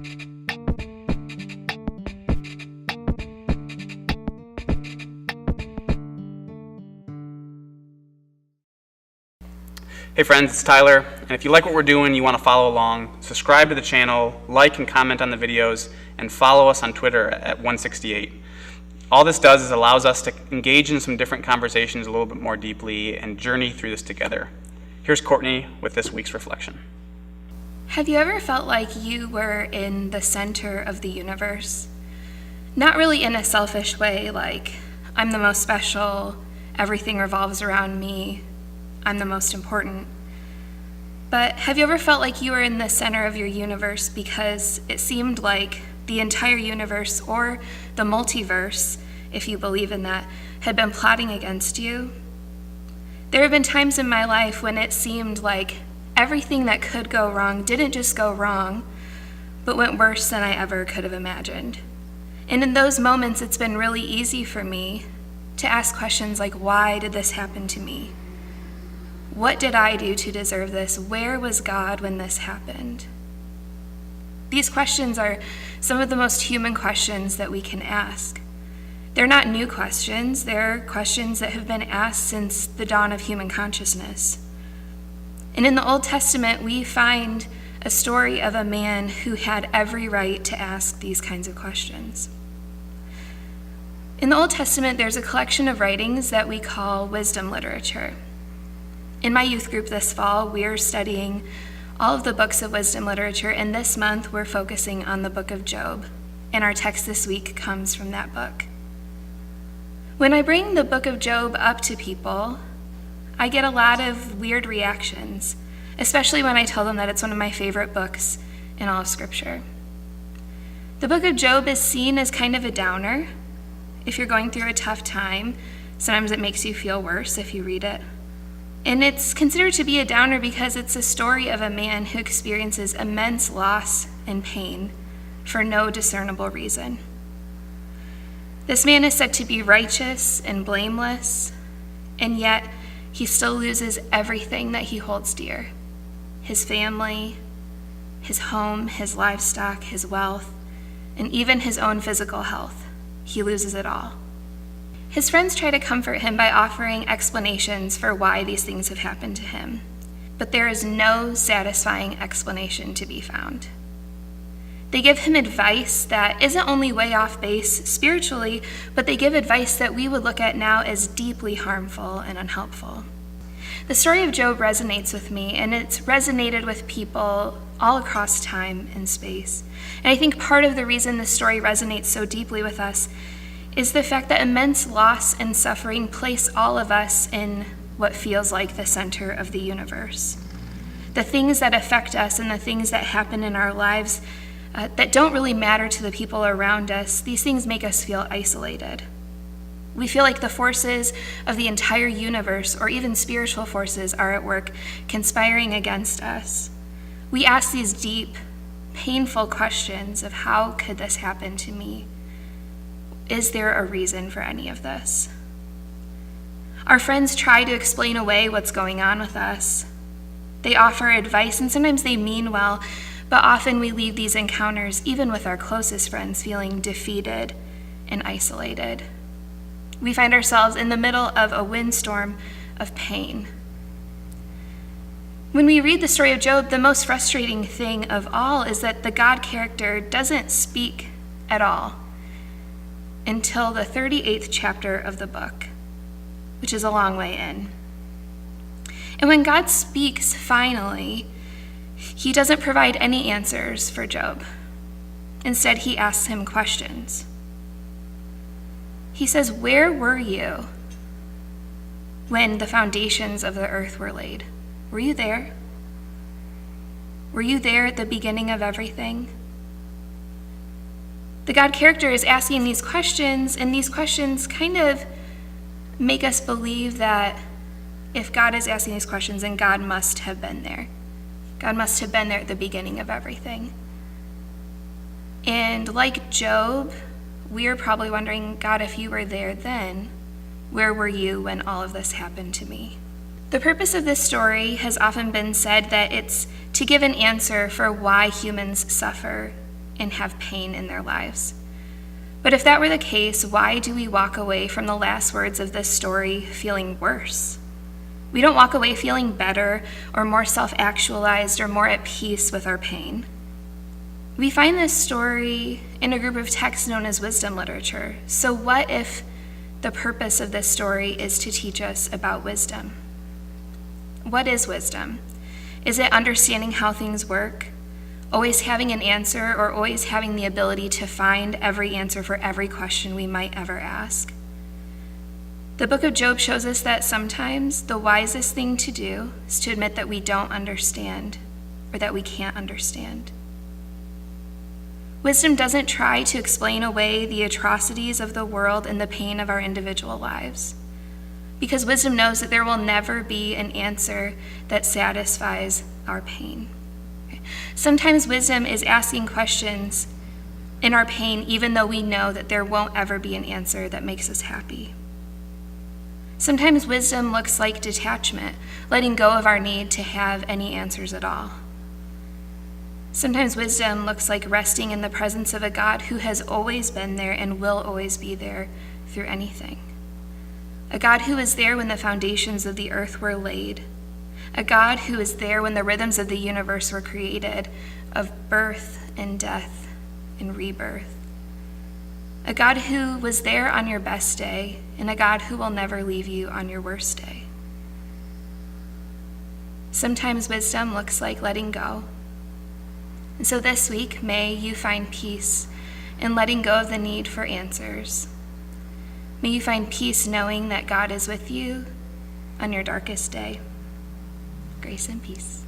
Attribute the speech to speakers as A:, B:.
A: Hey friends, it's Tyler, and if you like what we're doing, you want to follow along, subscribe to the channel, like and comment on the videos, and follow us on Twitter at onesixtyeight. All this does is allows us to engage in some different conversations a little bit more deeply and journey through this together. Here's Courtney with this week's reflection.
B: Have you ever felt like you were in the center of the universe? Not really in a selfish way, like, I'm the most special, everything revolves around me, I'm the most important. But have you ever felt like you were in the center of your universe because it seemed like the entire universe, or the multiverse, if you believe in that, had been plotting against you? There have been times in my life when it seemed like everything that could go wrong didn't just go wrong, but went worse than I ever could have imagined. And in those moments, it's been really easy for me to ask questions like, why did this happen to me? What did I do to deserve this? Where was God when this happened? These questions are some of the most human questions that we can ask. They're not new questions. They're questions that have been asked since the dawn of human consciousness. And in the Old Testament, we find a story of a man who had every right to ask these kinds of questions. In the Old Testament, there's a collection of writings that we call wisdom literature. In my youth group this fall, we're studying all of the books of wisdom literature, and this month we're focusing on the book of Job, and our text this week comes from that book. When I bring the book of Job up to people, I get a lot of weird reactions, especially when I tell them that it's one of my favorite books in all of Scripture. The book of Job is seen as kind of a downer. If you're going through a tough time, sometimes it makes you feel worse if you read it. And it's considered to be a downer because it's a story of a man who experiences immense loss and pain for no discernible reason. This man is said to be righteous and blameless, and yet he still loses everything that he holds dear: his family, his home, his livestock, his wealth, and even his own physical health. He loses it all. His friends try to comfort him by offering explanations for why these things have happened to him, but there is no satisfying explanation to be found. They give him advice that isn't only way off base spiritually, but they give advice that we would look at now as deeply harmful and unhelpful. The story of Job resonates with me, and it's resonated with people all across time and space. And I think part of the reason this story resonates so deeply with us is the fact that immense loss and suffering place all of us in what feels like the center of the universe. The things that affect us and the things that happen in our lives that don't really matter to the people around us, these things make us feel isolated. We feel like the forces of the entire universe, or even spiritual forces, are at work conspiring against us. We ask these deep, painful questions of how could this happen to me? Is there a reason for any of this? Our friends try to explain away what's going on with us. They offer advice, and sometimes they mean well, but often we leave these encounters, even with our closest friends, feeling defeated and isolated. We find ourselves in the middle of a windstorm of pain. When we read the story of Job, the most frustrating thing of all is that the God character doesn't speak at all until the 38th chapter of the book, which is a long way in. And when God speaks finally, he doesn't provide any answers for Job. Instead, he asks him questions. He says, "Where were you when the foundations of the earth were laid? Were you there? Were you there at the beginning of everything?" The God character is asking these questions, and these questions kind of make us believe that if God is asking these questions, then God must have been there. God must have been there at the beginning of everything. And like Job, we are probably wondering, God, if you were there then, where were you when all of this happened to me? The purpose of this story has often been said that it's to give an answer for why humans suffer and have pain in their lives. But if that were the case, why do we walk away from the last words of this story feeling worse? We don't walk away feeling better or more self-actualized or more at peace with our pain. We find this story in a group of texts known as wisdom literature. So what if the purpose of this story is to teach us about wisdom? What is wisdom? Is it understanding how things work? Always having an answer, or always having the ability to find every answer for every question we might ever ask? The book of Job shows us that sometimes the wisest thing to do is to admit that we don't understand or that we can't understand. Wisdom doesn't try to explain away the atrocities of the world and the pain of our individual lives, because wisdom knows that there will never be an answer that satisfies our pain. Sometimes wisdom is asking questions in our pain, even though we know that there won't ever be an answer that makes us happy. Sometimes wisdom looks like detachment, letting go of our need to have any answers at all. Sometimes wisdom looks like resting in the presence of a God who has always been there and will always be there through anything. A God who was there when the foundations of the earth were laid. A God who is there when the rhythms of the universe were created, of birth and death and rebirth. A God who was there on your best day, and a God who will never leave you on your worst day. Sometimes wisdom looks like letting go. And so this week, may you find peace in letting go of the need for answers. May you find peace knowing that God is with you on your darkest day. Grace and peace.